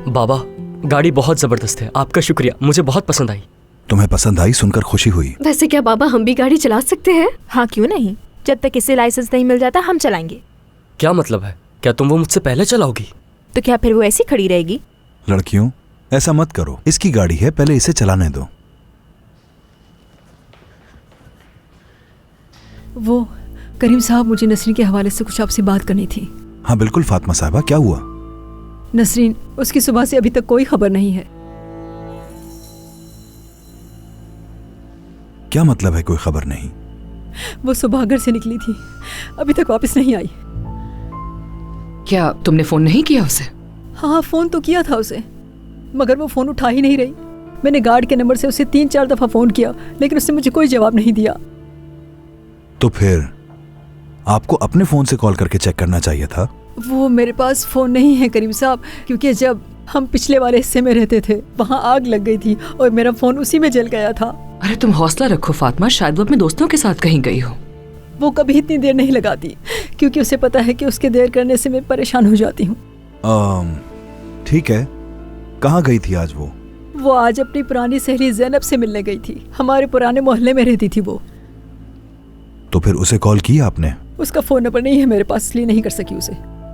बाबा, गाड़ी बहुत जबरदस्त है, आपका शुक्रिया, मुझे बहुत पसंद आई। तुम्हें पसंद आई सुनकर खुशी हुई। वैसे क्या बाबा हम भी गाड़ी चला सकते हैं? हाँ क्यों नहीं, जब तक इसे लाइसेंस नहीं मिल जाता हम चलाएंगे। क्या मतलब है? क्या तुम वो मुझसे पहले चलाओगी? तो क्या फिर वो ऐसी खड़ी रहेगी? लड़कियों ऐसा मत करो, इसकी गाड़ी है, पहले इसे चलाने दो। वो करीम साहब, मुझे नसरीन के हवाले से कुछ आपसे बात करनी थी। हाँ बिल्कुल फातिमा साहिबा, क्या हुआ? नसरीन, उसकी सुबह से अभी तक कोई खबर नहीं है। क्या मतलब है कोई खबर नहीं? वो सुबह घर से निकली थी, अभी तक वापस नहीं आई। क्या तुमने फोन नहीं किया उसे? हाँ फोन तो किया था उसे, मगर वो फोन उठा ही नहीं रही। मैंने गार्ड के नंबर से उसे 3-4 दफा फोन किया, लेकिन उसने मुझे कोई जवाब नहीं दिया। तो फिर आपको अपने फोन से कॉल करके चेक करना चाहिए था। वो मेरे पास फोन नहीं है करीम साहब, क्योंकि जब हम पिछले वाले हिस्से में रहते थे वहाँ आग लग गई थी और मेरा फोन उसी में जल गया था। अरे तुम हौसला रखो फातिमा, शायद वो अपने दोस्तों के साथ कहीं गई हो। वो कभी इतनी देर नहीं लगाती, क्योंकि उसे पता है कि उसके देर करने से मैं परेशान हो जाती हूँ। ठीक है, कहाँ गई थी आज वो? वो आज अपनी पुरानी सहेली ज़ैनब से मिलने गई थी, हमारे पुराने मोहल्ले में रहती थी वो। तो फिर उसे कॉल किया आपने? उसका फोन नंबर नहीं है मेरे पास, इसलिए नहीं कर सकी उसे।